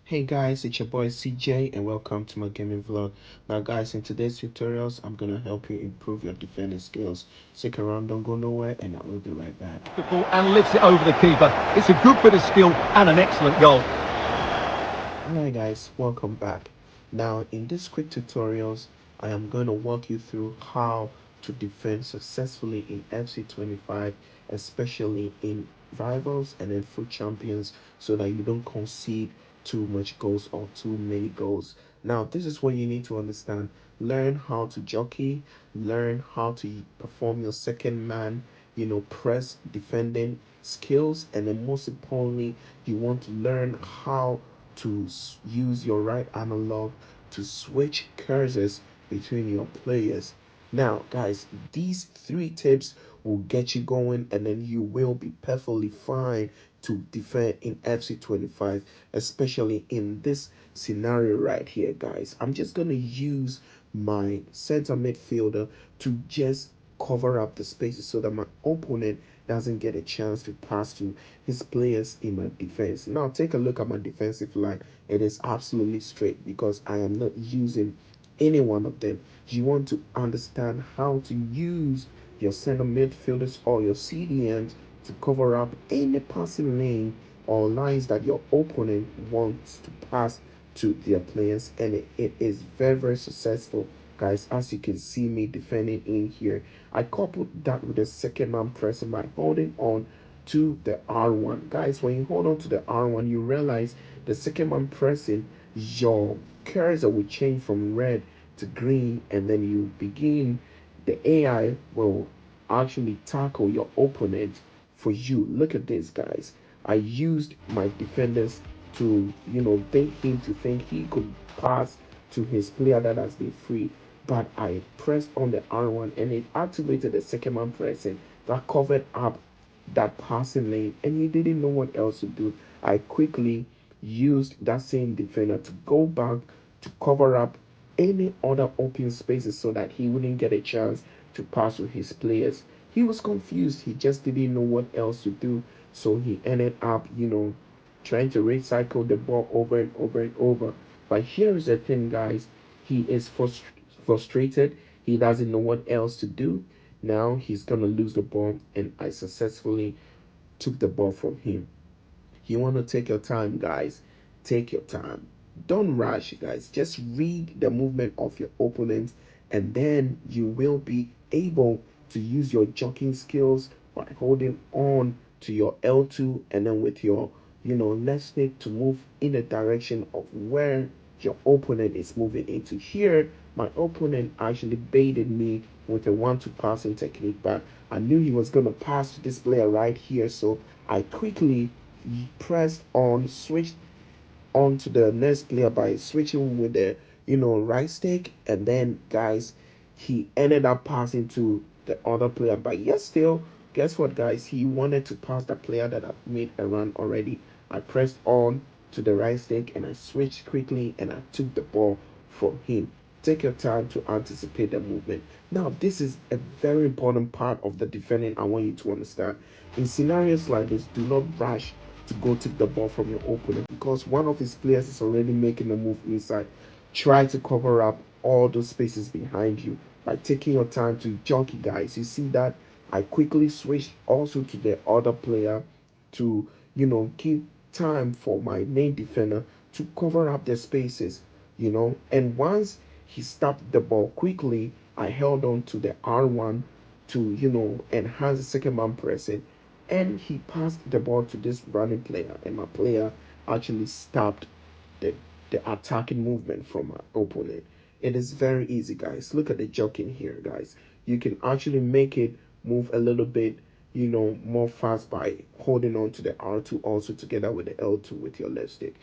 Hey guys, it's your boy CJ and welcome to my gaming vlog. Now guys, in today's tutorials, I'm gonna help you improve your defending skills. Stick around, don't go nowhere, and I will be right back. And lifts it over the keeper. It's a good bit of skill and an excellent goal. Alright guys, welcome back. Now in this quick tutorials, I am going to walk you through how to defend successfully in FC25, especially in rivals and in foot champions, so that you don't concede too much goals or too many goals. Now this is what you need to understand. Learn how to jockey, learn how to perform your second man, press defending skills, and then most importantly, you want to learn how to use your right analog to switch cursors between your players. Now, guys, these three tips will get you going, and then you will be perfectly fine to defend in FC25, especially in this scenario right here, guys. I'm just gonna use my center midfielder to just cover up the spaces so that my opponent doesn't get a chance to pass to his players in my defense. Now take a look at my defensive line. It is absolutely straight because I am not using any one of them. You want to understand how to use your center midfielders or your CDMs to cover up any passing lane or lines that your opponent wants to pass to their players, and it is very successful, guys. As you can see me defending in here, I coupled that with the second man pressing by holding on to the R1. Guys, when you hold on to the R1, you realize the second man pressing, your cursor will change from red to green, and then you begin, the AI will actually tackle your opponent for you. Look at this, guys. I used my defenders to, think him to think he could pass to his player that has been free. But I pressed on the R1 and it activated the second man pressing that covered up that passing lane, and he didn't know what else to do. I quickly used that same defender to go back to cover up any other open spaces so that he wouldn't get a chance to pass to his players. He was confused. He just didn't know what else to do. So he ended up, trying to recycle the ball over and over and over. But here is the thing, guys. He is frustrated. He doesn't know what else to do. Now he's going to lose the ball, and I successfully took the ball from him. You want to take your time, guys. Take your time. Don't rush, guys. Just read the movement of your opponent, and then you will be able to use your jockeying skills by holding on to your L2 and then with your, left stick to move in the direction of where your opponent is moving into. Here, my opponent actually baited me with a 1-2 passing technique, but I knew he was going to pass to this player right here, so I quickly pressed on, switched on to the next player by switching with the, right stick, and then, guys, he ended up passing to the other player. But yes, still, guess what, guys? He wanted to pass the player that I made a run already. I pressed on to the right stick and I switched quickly and I took the ball from him. Take your time to anticipate the movement. Now, this is a very important part of the defending I want you to understand. In scenarios like this, do not rush to go take the ball from your opponent because one of his players is already making a move inside. Try to cover up all those spaces behind you by taking your time to jockey, guys. You see that I quickly switched also to the other player to, give time for my main defender to cover up the spaces, and once he stopped the ball quickly, I held on to the R1 to, enhance the second man pressing, and he passed the ball to this running player, and my player actually stopped the the attacking movement from my opponent. It is very easy, guys. Look at the jockeying here, guys. You can actually make it move a little bit, more fast by holding on to the R2 also together with the L2 with your left stick.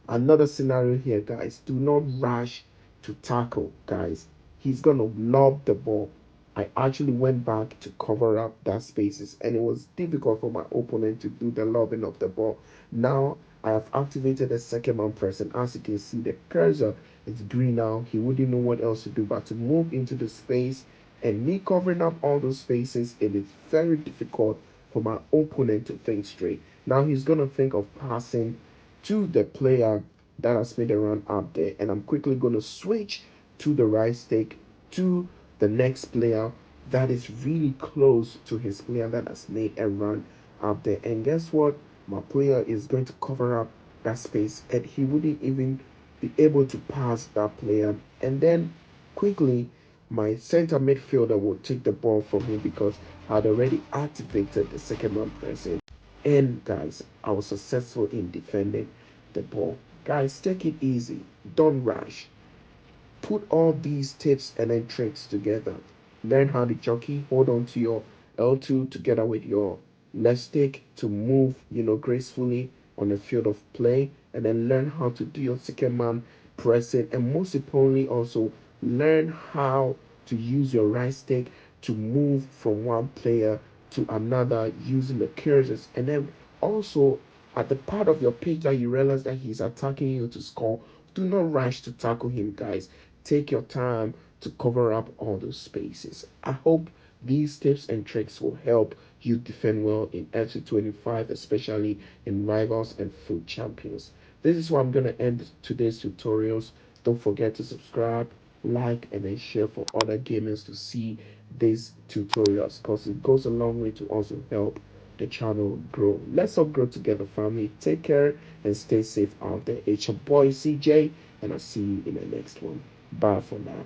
Another scenario here, guys. Do not rush to tackle, guys. He's gonna lob the ball. I actually went back to cover up that spaces, and it was difficult for my opponent to do the lobbing of the ball. Now I have activated the second man pressing. As you can see, the cursor is green now. He wouldn't know what else to do but to move into the space, and me covering up all those spaces, it is very difficult for my opponent to think straight. Now he's gonna think of passing to the player that has made a run up there, and I'm quickly going to switch to the right stick to the next player that is really close to his player that has made a run up there. And guess what? My player is going to cover up that space, and he wouldn't even be able to pass that player. And then quickly, my center midfielder will take the ball from him because I had already activated the second man pressing. And guys, I was successful in defending the ball. Guys, take it easy. Don't rush. Put all these tips and then tricks together. Learn how to jockey, hold on to your L2 together with your left stick to move, gracefully on the field of play, and then learn how to do your second man pressing, and most importantly, also learn how to use your right stick to move from one player to another using the cursors, and then also at the part of your pitch that you realize that he's attacking you to score, do not rush to tackle him, guys. Take your time to cover up all those spaces. I hope these tips and tricks will help you defend well in FC25, especially in rivals and food champions. This is where I'm going to end today's tutorials. Don't forget to subscribe, like, and then share for other gamers to see these tutorials because it goes a long way to also help the channel grow. Let's all grow together, family. Take care and stay safe out there. It's your boy CJ, and I'll see you in the next one. Bye for now.